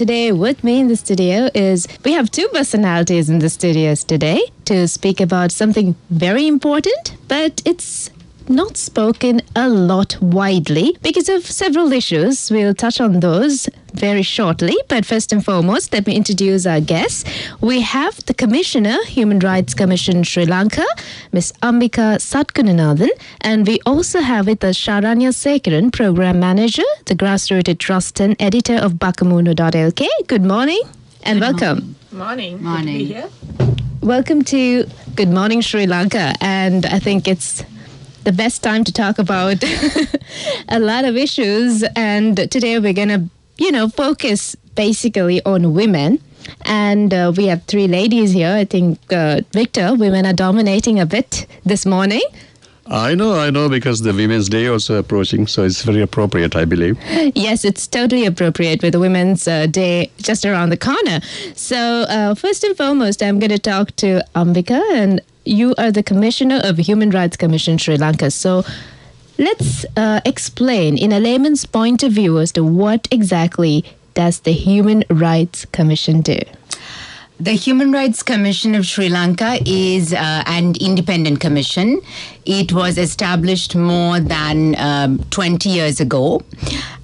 today with me in the studio we have two personalities in the studios today to speak about something very important, but it's not spoken a lot widely because of several issues. We'll touch on those very shortly. But first and foremost, let me introduce our guests. We have the Commissioner, Human Rights Commission Sri Lanka, Ms.Ambiga Sathgunanathan, and we also have with us Saranya Sekara, Program Manager, the Grassroot Trust and Editor of Bakamoonu.lk. Good morning and welcome. Morning. Morning. Good to be here. Welcome to Good Morning Sri Lanka, and I think it's the best time to talk about a lot of issues. And today we're going to, focus basically on women. And we have three ladies here. I think, Victor, women are dominating a bit this morning. I know, because the Women's Day also approaching, so it's very appropriate, I believe. Yes, it's totally appropriate with the Women's Day just around the corner. So first and foremost, I'm going to talk to Ambiga, and you are the Commissioner of Human Rights Commission Sri Lanka. So let's explain in a layman's point of view as to what exactly does the Human Rights Commission do? The Human Rights Commission of Sri Lanka is an independent commission. It was established more than 20 years ago.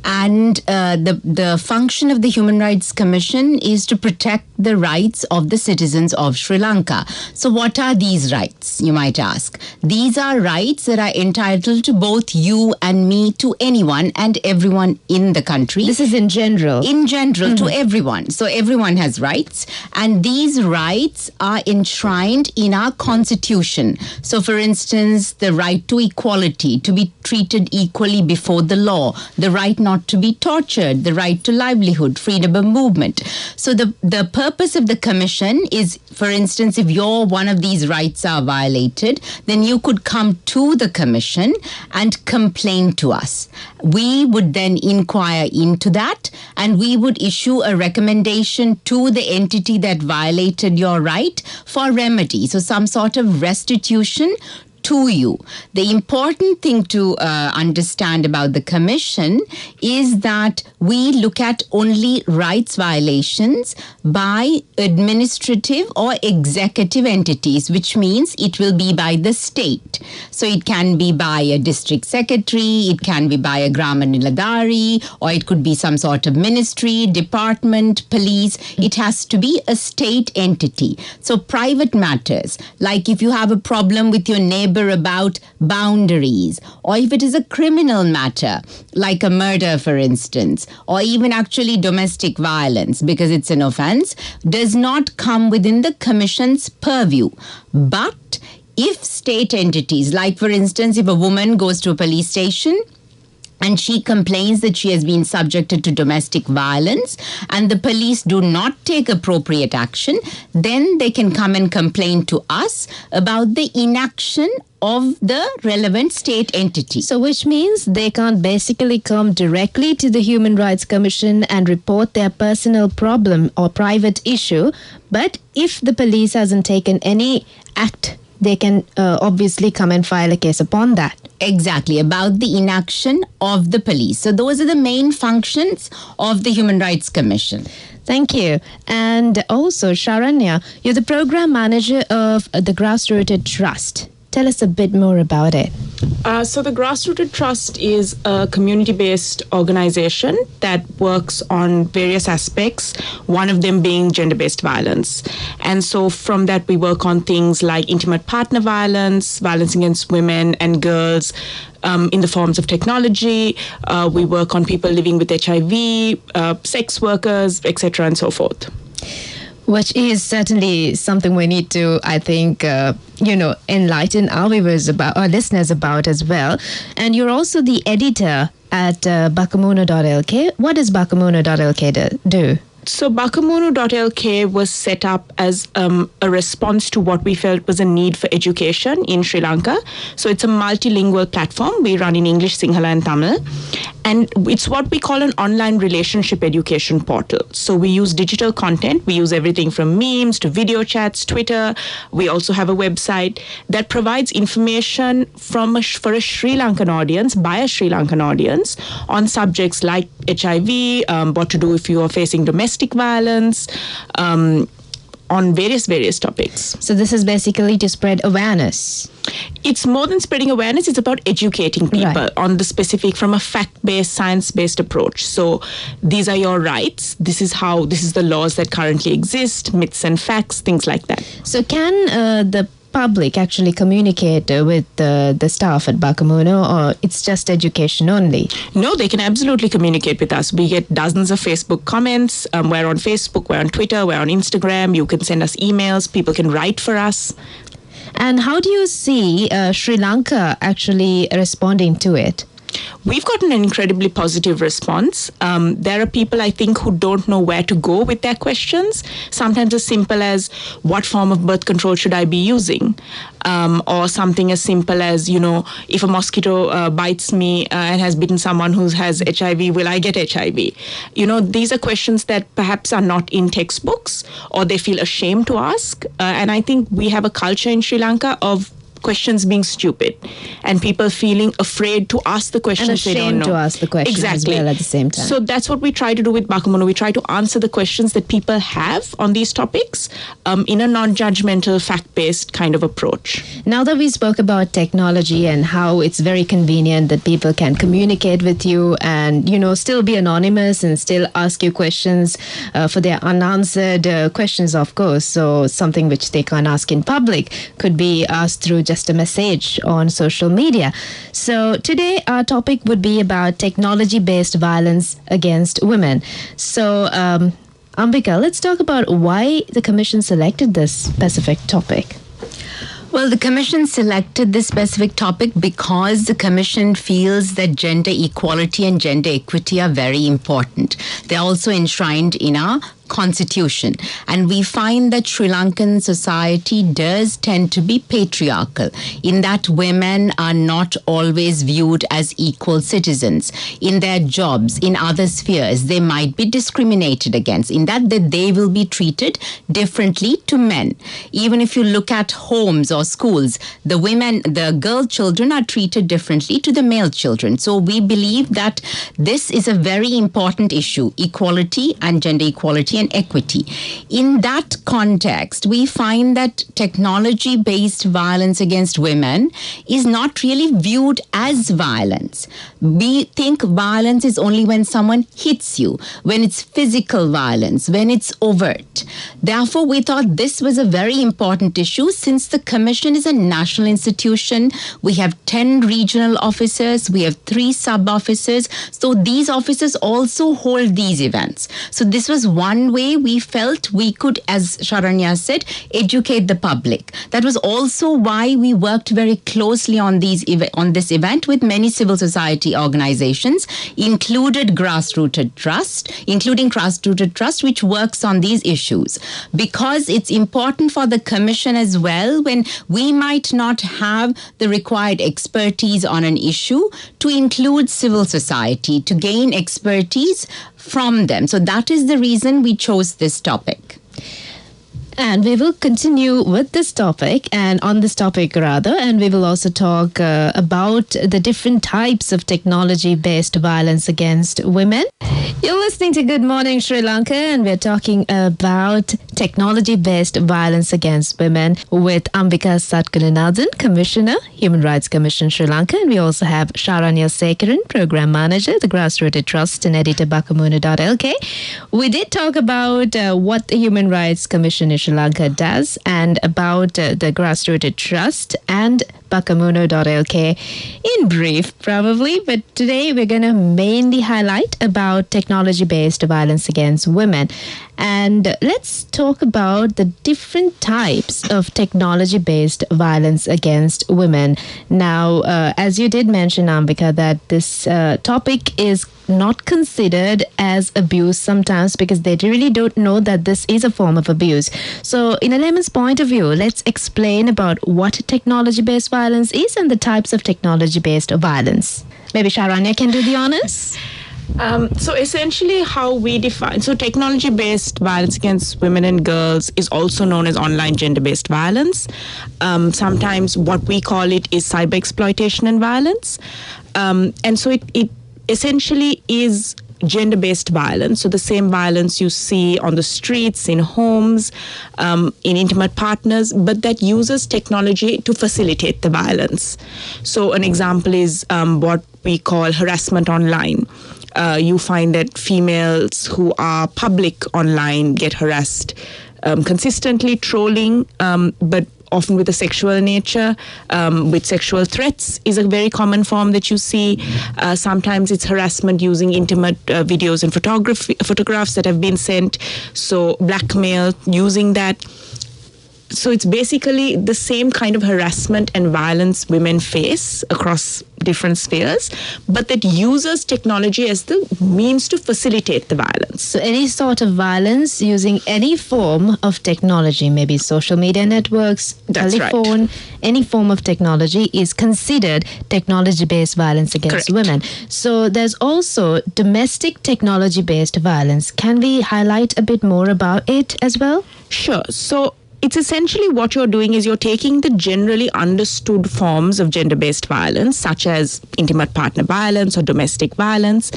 And the function of the Human Rights Commission is to protect the rights of the citizens of Sri Lanka. So what are these rights, you might ask? These are rights that are entitled to both you and me, to anyone and everyone in the country. This is in general. In general, to everyone. So everyone has rights. And these rights are enshrined in our constitution. So for instance, the right to equality, to be treated equally before the law, the right not to be tortured, the right to livelihood, freedom of movement. So the purpose of the commission is, for instance, if one of these rights are violated, then you could come to the commission and complain to us. We would then inquire into that, and we would issue a recommendation to the entity that violated your right for remedy. So some sort of restitution to you. The important thing to understand about the commission is that we look at only rights violations by administrative or executive entities, which means it will be by the state. So it can be by a district secretary, it can be by a Grama Niladhari, or it could be some sort of ministry, department, police. It has to be a state entity. So private matters, like if you have a problem with your neighbor about boundaries, or if it is a criminal matter, like a murder, for instance, or even actually domestic violence, because it's an offense, does not come within the commission's purview. But if state entities, like for instance, if a woman goes to a police station and she complains that she has been subjected to domestic violence and the police do not take appropriate action, then they can come and complain to us about the inaction of the relevant state entity. So which means they can't basically come directly to the Human Rights Commission and report their personal problem or private issue. But if the police hasn't taken any act, they can obviously come and file a case upon that. Exactly, about the inaction of the police. So those are the main functions of the Human Rights Commission. Thank you. And also, Saranya, you're the Program Manager of the Grassroot Trust. Tell us a bit more about it. So the Grassroot Trust is a community-based organization that works on various aspects, one of them being gender-based violence. And so from that, we work on things like intimate partner violence, violence against women and girls, in the forms of technology. We work on people living with HIV, sex workers, etc., and so forth. Which is certainly something we need to, I think, enlighten our viewers about, our listeners about as well. And you're also the editor at Bakamoonu.lk. What does Bakamoonu.lk do? So Bakamoonu.lk was set up as a response to what we felt was a need for education in Sri Lanka. So it's a multilingual platform. We run in English, Sinhala and Tamil. And it's what we call an online relationship education portal. So we use digital content. We use everything from memes to video chats, Twitter. We also have a website that provides information for a Sri Lankan audience, by a Sri Lankan audience, on subjects like HIV, what to do if you are facing domestic violence, on various topics. So this is basically to spread awareness. It's more than spreading awareness. It's about educating people on the specific, from a fact-based, science-based approach. So these are your rights. This is the laws that currently exist, myths and facts, things like that. So can the public actually communicate with the staff at Bakamuno, or it's just education only? No, they can absolutely communicate with us. We get dozens of Facebook comments. We're on Facebook, we're on Twitter, we're on Instagram. You can send us emails. People can write for us. And how do you see Sri Lanka actually responding to it? We've gotten an incredibly positive response. There are people, I think, who don't know where to go with their questions. Sometimes as simple as, what form of birth control should I be using? Or something as simple as, if a mosquito bites me and has bitten someone who has HIV, will I get HIV? These are questions that perhaps are not in textbooks, or they feel ashamed to ask. And I think we have a culture in Sri Lanka of questions being stupid and people feeling afraid to ask the questions they don't know. To ask the questions as well at the same time. So that's what we try to do with Bakamuno. We try to answer the questions that people have on these topics in a non-judgmental, fact-based kind of approach. Now that we spoke about technology and how it's very convenient that people can communicate with you and, still be anonymous and still ask you questions for their unanswered questions, of course. So something which they can't ask in public could be asked through just a message on social media. So today our topic would be about technology-based violence against women. So Ambika, let's talk about why the Commission selected this specific topic. Well, the Commission selected this specific topic because the Commission feels that gender equality and gender equity are very important. They're also enshrined in our Constitution. And we find that Sri Lankan society does tend to be patriarchal, in that women are not always viewed as equal citizens. In their jobs, in other spheres, they might be discriminated against, in that they will be treated differently to men. Even if you look at homes or schools, the girl children are treated differently to the male children. So we believe that this is a very important issue, equality and gender equality and equity. In that context, we find that technology-based violence against women is not really viewed as violence. We think violence is only when someone hits you, when it's physical violence, when it's overt. Therefore, we thought this was a very important issue. Since the Commission is a national institution, we have 10 regional officers, we have 3 sub-officers. So these officers also hold these events. So this was one way we felt we could, as Saranya said, educate the public. That was also why we worked very closely on this event with many civil society organizations, including Grassroot Trust, which works on these issues. Because it's important for the Commission as well, when we might not have the required expertise on an issue, to include civil society, to gain expertise from them. So that is the reason we chose this topic. And we will continue with this topic and on this topic rather, and we will also talk about the different types of technology-based violence against women. You're listening to Good Morning Sri Lanka, and we're talking about technology-based violence against women with Ambiga Sathgunanathan, Commissioner, Human Rights Commission Sri Lanka, and we also have Saranya Sekara, Program Manager, the Grassroot Trust, and editor Bakamuno.lk. We did talk about what the Human Rights Commission in Sri Lanka does and about the Grassroot Trust and Bakamuno.lk in brief, probably. But today we're going to mainly highlight about technology-based violence against women. And let's talk about the different types of technology-based violence against women. Now, as you did mention, Ambika, that this topic is not considered as abuse sometimes because they really don't know that this is a form of abuse. So in a layman's point of view, let's explain about what technology-based violence violence is and the types of technology-based violence. Maybe Saranya can do the honors? So essentially how we define, so technology-based violence against women and girls is also known as online gender-based violence. Sometimes what we call it is cyber exploitation and violence. And so it essentially is gender-based violence, so the same violence you see on the streets, in homes, in intimate partners, but that uses technology to facilitate the violence. So an example is what we call harassment online. You find that females who are public online get harassed consistently, trolling, but often with a sexual nature, with sexual threats is a very common form that you see. Sometimes it's harassment using intimate videos and photographs that have been sent. So blackmail using that. So it's basically the same kind of harassment and violence women face across different spheres, but that uses technology as the means to facilitate the violence. So any sort of violence using any form of technology, maybe social media networks, That's telephone, right. any form of technology is considered technology-based violence against Correct. women. So there's also domestic technology-based violence. Can we highlight a bit more about it as well? Sure. So it's essentially what you're doing is you're taking the generally understood forms of gender-based violence, such as intimate partner violence or domestic violence,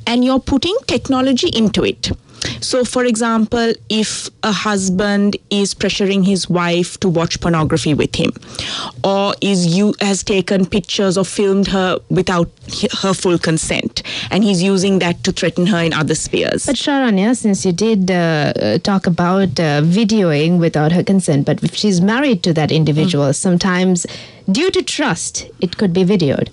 and you're putting technology into it. So, for example, if a husband is pressuring his wife to watch pornography with him, or has taken pictures or filmed her without her full consent, and he's using that to threaten her in other spheres. But Saranya, since you did talk about videoing without her consent, but if she's married to that individual, sometimes due to trust, it could be videoed.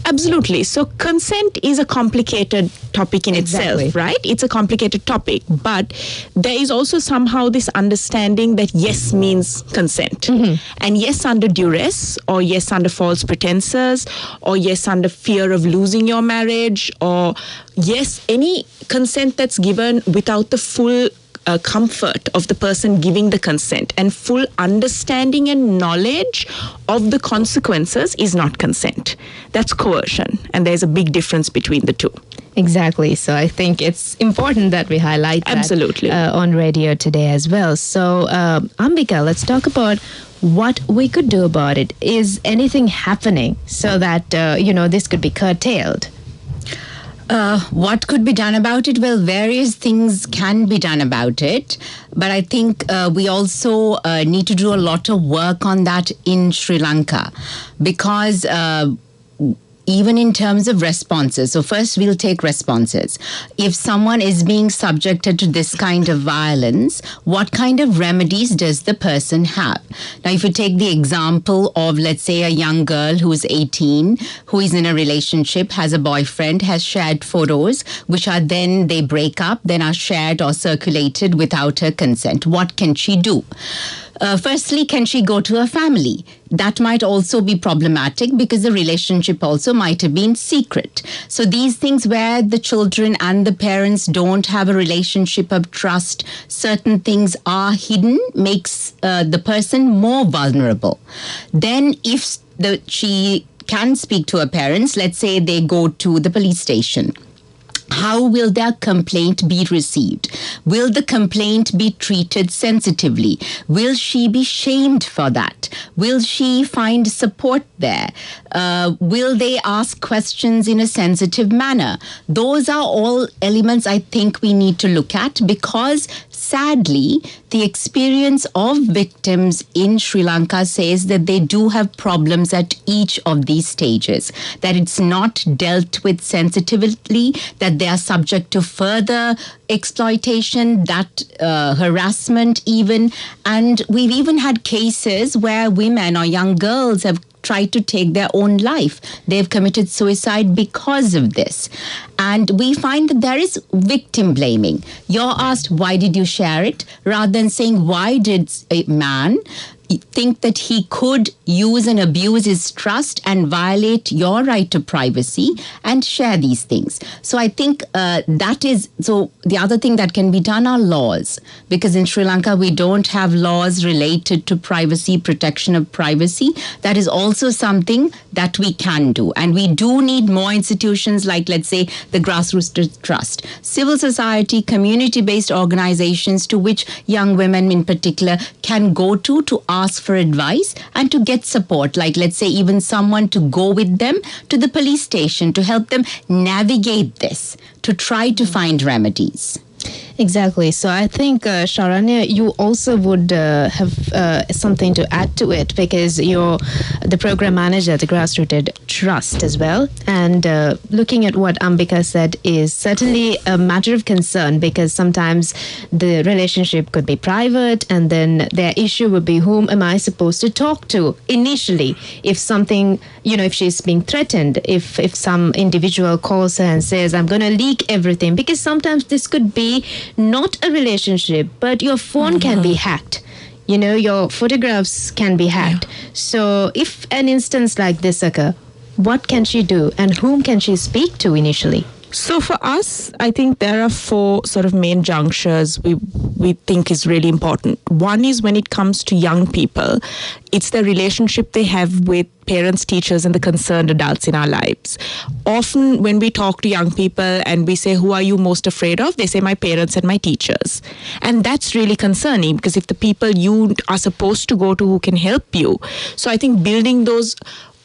Absolutely. So consent is a complicated topic in itself, right? It's a complicated topic, but there is also somehow this understanding that yes means consent. And yes under duress, or yes under false pretenses, or yes under fear of losing your marriage, or yes, any consent that's given without the full comfort of the person giving the consent and full understanding and knowledge of the consequences is not consent. That's coercion, and there's a big difference between the two. Exactly. So I think it's important that we highlight that Absolutely. On radio today as well. So Ambika, let's talk about what we could do about it. Is anything happening so that, this could be curtailed? What could be done about it? Well, various things can be done about it. But I think we also need to do a lot of work on that in Sri Lanka, because even in terms of responses. So first we'll take responses. If someone is being subjected to this kind of violence, what kind of remedies does the person have? Now, if you take the example of, let's say, a young girl who is 18, who is in a relationship, has a boyfriend, has shared photos, which are then they break up, then are shared or circulated without her consent. What can she do? Firstly, can she go to her family? That might also be problematic because the relationship also might have been secret. So these things where the children and the parents don't have a relationship of trust, certain things are hidden, makes the person more vulnerable. Then if she can speak to her parents, let's say they go to the police station. How will their complaint be received? Will the complaint be treated sensitively? Will she be shamed for that? Will she find support there? Will they ask questions in a sensitive manner? Those are all elements I think we need to look at, because sadly, the experience of victims in Sri Lanka says that they do have problems at each of these stages, that it's not dealt with sensitively, that they are subject to further exploitation, that harassment even. And we've even had cases where women or young girls have tried to take their own life. They've committed suicide because of this. And we find that there is victim blaming. You're asked, why did you share it? Rather than saying, why did a man think that he could use and abuse his trust and violate your right to privacy and share these things. So I think the other thing that can be done are laws, because in Sri Lanka we don't have laws related to privacy, protection of privacy. That is also something that we can do. And we do need more institutions like, let's say, the Grassroot Trust, civil society, community-based organizations to which young women in particular can go to ask for advice and to get support, like let's say even someone to go with them to the police station to help them navigate this, to try to find remedies. Exactly. So I think, Saranya, you also would have something to add to it, because you're the program manager at the Grassroot Trust as well. And looking at what Ambiga said is certainly a matter of concern, because sometimes the relationship could be private, and then their issue would be, whom am I supposed to talk to initially? If something, if she's being threatened, if some individual calls her and says, I'm going to leak everything, because sometimes this could be not a relationship, but your phone can be hacked. Your photographs can be hacked. Yeah. So if an instance like this occurs, what can she do and whom can she speak to initially? So for us, I think there are 4 sort of main junctures we think is really important. One is when it comes to young people, it's the relationship they have with parents, teachers, and the concerned adults in our lives. Often when we talk to young people and we say, who are you most afraid of? They say, my parents and my teachers. And that's really concerning, because if the people you are supposed to go to who can help you. So I think building those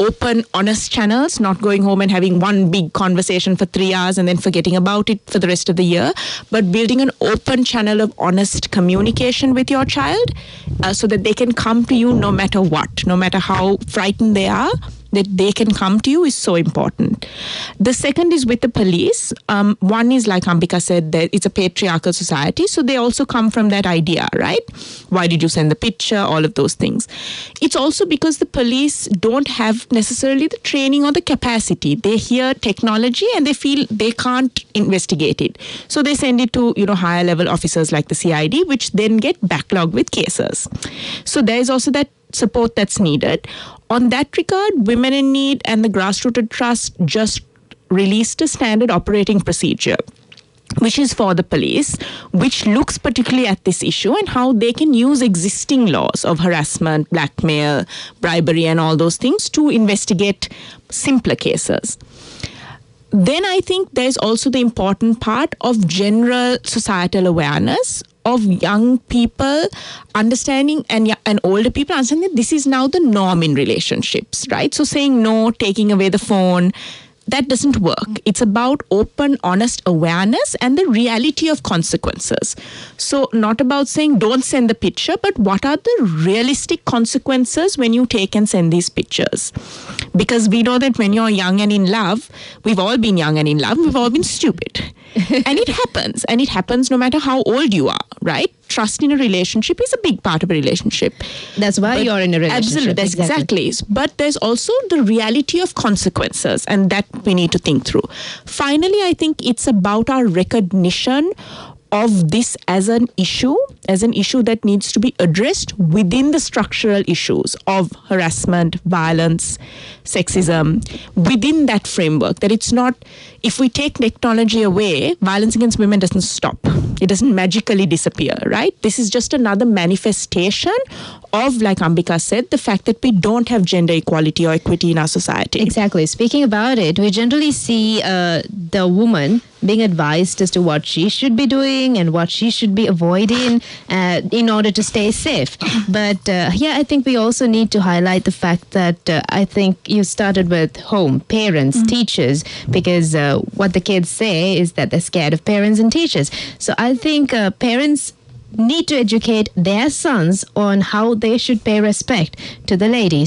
open, honest channels, not going home and having one big conversation for 3 hours and then forgetting about it for the rest of the year, but building an open channel of honest communication with your child so that they can come to you no matter what, no matter how frightened they are, that they can come to you is so important. The second is with the police. One is, like Ambiga said, that it's a patriarchal society, so they also come from that idea, right? Why did you send the picture? All of those things. It's also because the police don't have necessarily the training or the capacity. They hear technology and they feel they can't investigate it. So they send it to, higher level officers like the CID, which then get backlogged with cases. So there is also that support that's needed. On that regard, Women in Need and the Grassroot Trust just released a standard operating procedure, which is for the police, which looks particularly at this issue and how they can use existing laws of harassment, blackmail, bribery, and all those things to investigate simpler cases. Then I think there's also the important part of general societal awareness of young people understanding and older people understanding that this is now the norm in relationships, right? So saying no, taking away the phone, that doesn't work. It's about open, honest awareness and the reality of consequences. So not about saying don't send the picture, but what are the realistic consequences when you take and send these pictures? Because we know that when you're young and in love, we've all been young and in love, we've all been stupid. And it happens no matter how old you are, right? Trust in a relationship is a big part of a relationship. That's why you're in a relationship. Absolutely, exactly. But there's also the reality of consequences, and that we need to think through. Finally, I think it's about our recognition of this as an issue that needs to be addressed within the structural issues of harassment, violence, sexism, within that framework. That it's not, if we take technology away, violence against women doesn't stop. It doesn't magically disappear, right? This is just another manifestation of, like Ambiga said, the fact that we don't have gender equality or equity in our society. Exactly. Speaking about it, we generally see the woman being advised as to what she should be doing and what she should be avoiding in order to stay safe. But I think we also need to highlight the fact that I think you started with home, parents, teachers, because what the kids say is that they're scared of parents and teachers. So I think parents need to educate their sons on how they should pay respect to the lady.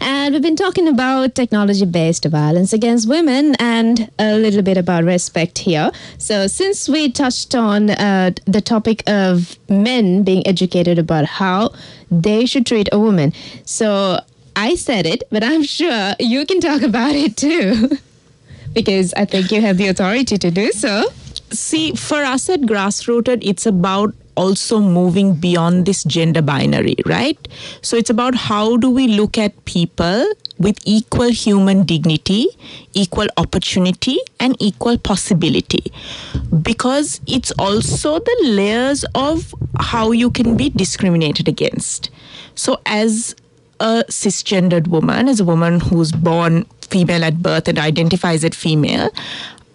And we've been talking about technology-based violence against women and a little bit about respect here. So since we touched on the topic of men being educated about how they should treat a woman, so I said it, but I'm sure you can talk about it too, because I think you have the authority to do so. See, for us at Grassrooted, it's about also moving beyond this gender binary, right? So it's about how do we look at people with equal human dignity, equal opportunity, and equal possibility. Because it's also the layers of how you can be discriminated against. So as a cisgendered woman, as a woman who's born female at birth and identifies as female,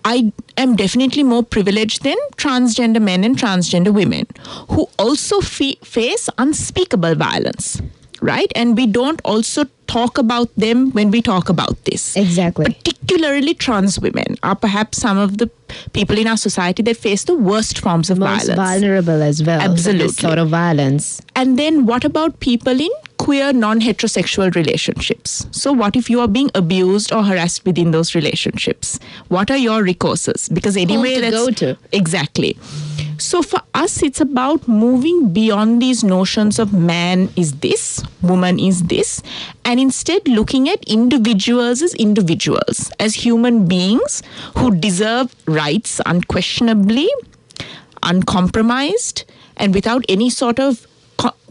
I am definitely more privileged than transgender men and transgender women who also face unspeakable violence, right? And we don't also talk about them when we talk about this. Exactly. Particularly trans women are perhaps some of the people in our society that face the worst forms of violence. Most vulnerable as well. Absolutely. To this sort of violence. And then what about people in queer non-heterosexual relationships? So what if you are being abused or harassed within those relationships? What are your recourses? Because anyway, Home to go to. Exactly. So for us, it's about moving beyond these notions of man is this, woman is this, and instead looking at individuals, as human beings who deserve rights unquestionably, uncompromised, and without any sort of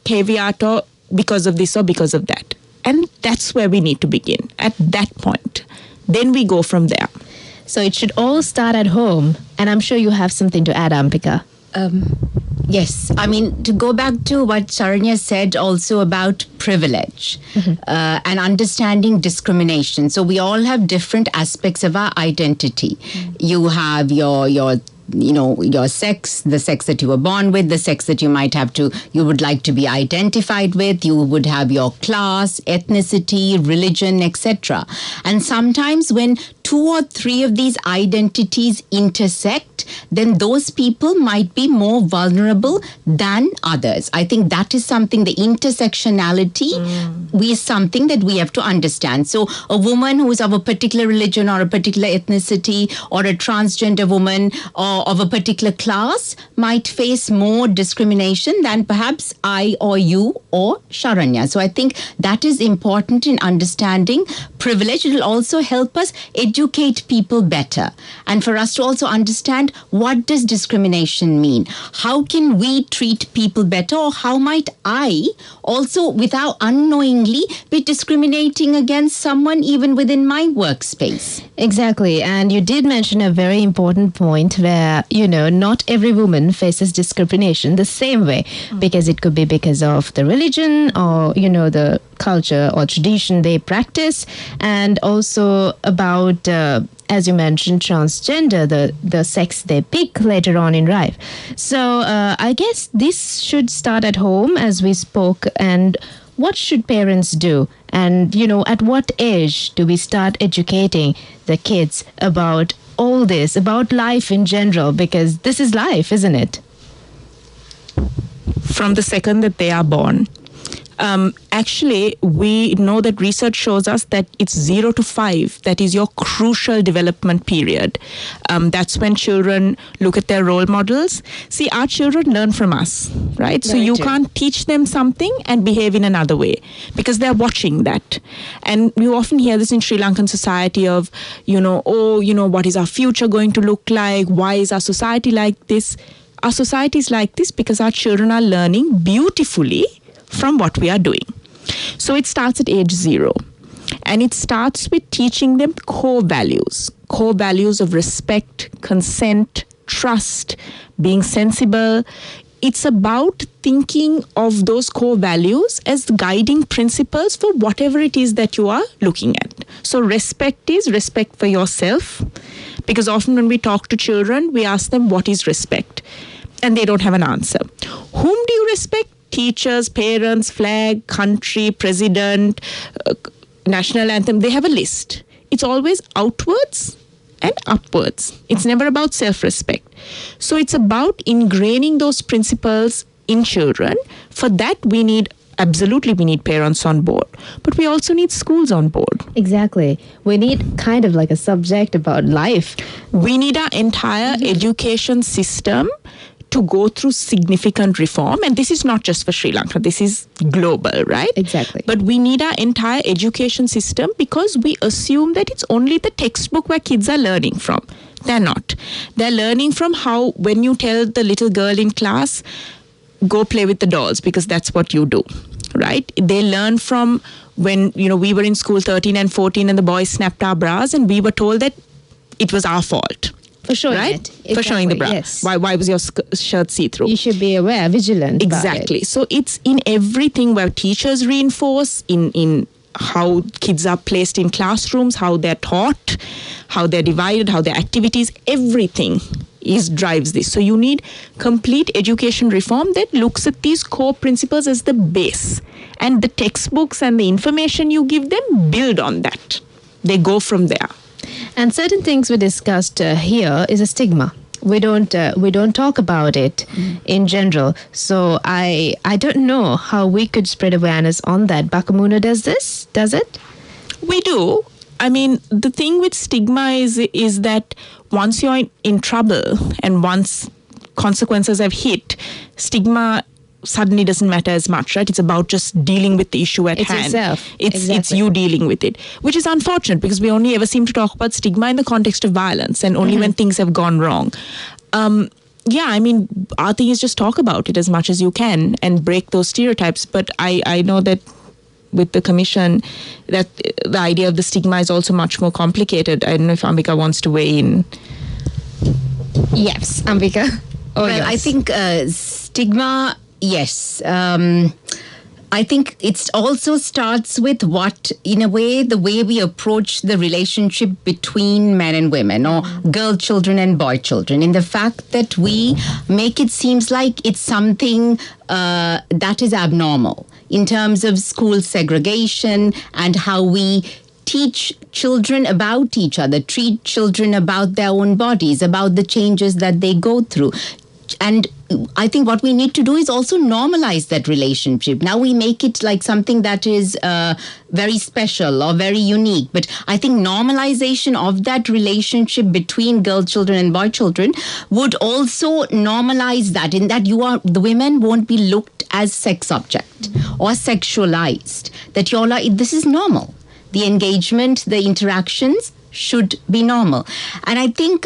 caveat or because of this or because of that. And that's where we need to begin, at that point. Then we go from there. So it should all start at home. And I'm sure you have something to add, Ambiga. Yes. I mean, to go back to what Saranya said also about privilege and understanding discrimination. So we all have different aspects of our identity. You have your sex, the sex that you were born with, the sex that you would like to be identified with. You would have your class, ethnicity, religion, etc. And sometimes when 2 or 3 of these identities intersect, then those people might be more vulnerable than others. I think that is something, the intersectionality is something that we have to understand. So a woman who is of a particular religion or a particular ethnicity, or a transgender woman or of a particular class might face more discrimination than perhaps I or you or Saranya. So I think that is important in understanding privilege. It will also help us educate people better, and for us to also understand what does discrimination mean. How can we treat people better, or how might I also, without unknowingly, be discriminating against someone even within my workspace? Exactly. And you did mention a very important point where, not every woman faces discrimination the same way, because it could be because of the religion or, the culture or tradition they practice, and also about, as you mentioned, transgender, the sex they pick later on in life. So I guess this should start at home, as we spoke. And what should parents do? And, at what age do we start educating the kids about all this, about life in general? Because this is life, isn't it? From the second that they are born. Actually, we know that research shows us that it's 0 to 5 that is your crucial development period. That's when children look at their role models. See, our children learn from us, right? So you can't teach them something and behave in another way, because they're watching that. And you often hear this in Sri Lankan society of, what is our future going to look like? Why is our society like this? Our society is like this because our children are learning beautifully from what we are doing. So it starts at age 0. And it starts with teaching them core values of respect, consent, trust, being sensible. It's about thinking of those core values as guiding principles for whatever it is that you are looking at. So respect is respect for yourself, because often when we talk to children, we ask them, what is respect? And they don't have an answer. Whom do you respect? Teachers, parents, flag, country, president, national anthem. They have a list. It's always outwards and upwards. It's never about self-respect. So it's about ingraining those principles in children. For that, we need parents on board, but we also need schools on board. Exactly. We need kind of like a subject about life. We need our entire education system to go through significant reform. And this is not just for Sri Lanka. This is global, right? Exactly. But we need our entire education system, because we assume that it's only the textbook where kids are learning from. They're not. They're learning from how, when you tell the little girl in class, go play with the dolls because that's what you do, right? They learn from when, we were in school 13 and 14 and the boys snapped our bras and we were told that it was our fault. For showing right? it. Exactly. For showing the bra. Yes. Why was your shirt see-through? You should be aware, vigilant. Exactly. So it's in everything where teachers reinforce, in how kids are placed in classrooms, how they're taught, how they're divided, how their activities, everything drives this. So you need complete education reform that looks at these core principles as the base. And the textbooks and the information you give them build on that. They go from there. And certain things we discussed here is a stigma. We don't talk about it in general. So I don't know how we could spread awareness on that. Bakamuna does it? We do. I mean, the thing with stigma is that once you're in trouble and once consequences have hit, stigma suddenly doesn't matter as much, right? It's about just dealing with the issue at hand. Yourself. It's you dealing with it, which is unfortunate because we only ever seem to talk about stigma in the context of violence and only when things have gone wrong. I mean, our thing is just talk about it as much as you can and break those stereotypes. But I know that with the commission that the idea of the stigma is also much more complicated. I don't know if Ambika wants to weigh in. Yes, Ambika. I think stigma, yes. I think it also starts with the way we approach the relationship between men and women, or girl children and boy children, in the fact that we make it seems like it's something that is abnormal in terms of school segregation and how we teach children about each other, treat children about their own bodies, about the changes that they go through. And I think what we need to do is also normalize that relationship. Now we make it like something that is very special or very unique. But I think normalization of that relationship between girl children and boy children would also normalize that, in that the women won't be looked as sex object or sexualized. That this is normal. The engagement, the interactions should be normal. And I think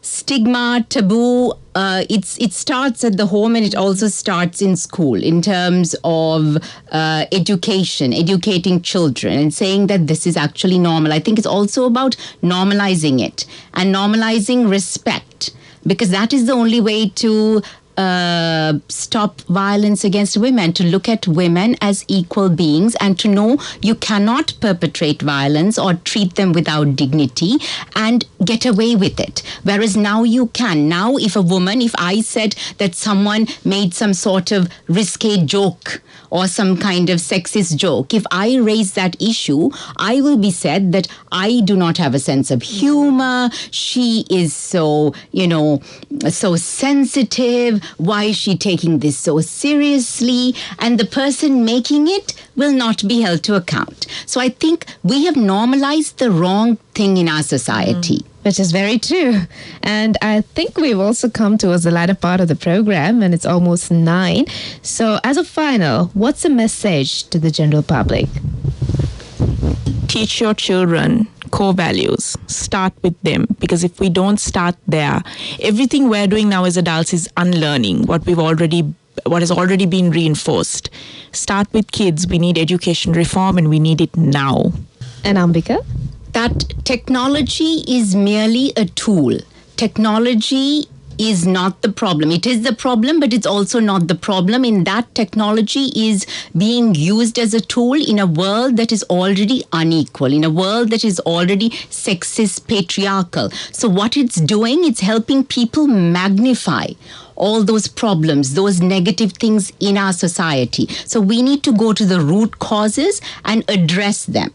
stigma, taboo, it starts at the home and it also starts in school in terms of educating children and saying that this is actually normal. I think it's also about normalizing it and normalizing respect, because that is the only way to stop violence against women, to look at women as equal beings and to know you cannot perpetrate violence or treat them without dignity and get away with it. Whereas now you can. Now if I said that someone made some sort of risque joke or some kind of sexist joke, if I raise that issue, I will be said that I do not have a sense of humor. She is so sensitive. Why is she taking this so seriously? And the person making it will not be held to account. So I think we have normalized the wrong thing in our society. Which is very true. And I think we've also come towards the latter part of the program, and it's almost 9. So as a final, what's the message to the general public? Teach your children core values. Start with them, because if we don't start there, everything we're doing now as adults is unlearning what has already been reinforced. Start with kids. We need education reform and we need it now. And Ambika? That technology is merely a tool. Technology is not the problem. It is the problem, but it's also not the problem, in that technology is being used as a tool in a world that is already unequal, in a world that is already sexist, patriarchal. So what it's doing, it's helping people magnify all those problems, those negative things in our society. So we need to go to the root causes and address them.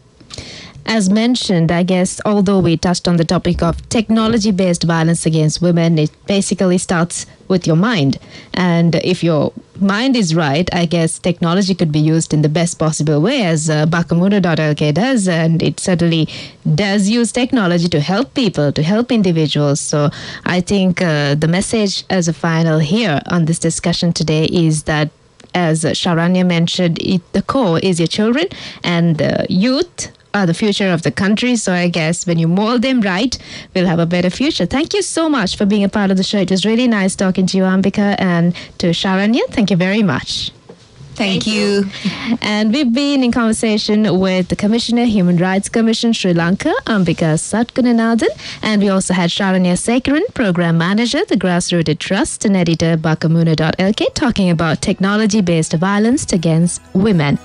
As mentioned, I guess, although we touched on the topic of technology-based violence against women, it basically starts with your mind. And if your mind is right, I guess technology could be used in the best possible way, as Bakamuna.lk does. And it certainly does use technology to help people, to help individuals. So I think the message as a final here on this discussion today is that, as Saranya mentioned, the core is your children and the youth are the future of the country. So I guess when you mold them right, we'll have a better future. Thank you so much for being a part of the show. It was really nice talking to you, Ambika, and to Saranya. Thank you very much. Thank you. And we've been in conversation with the Commissioner, Human Rights Commission, Sri Lanka, Ambiga Sathgunanathan, and we also had Saranya Sekara, Program Manager, the Grassroot Trust, and Editor, Bakamuna.lk, talking about technology-based violence against women.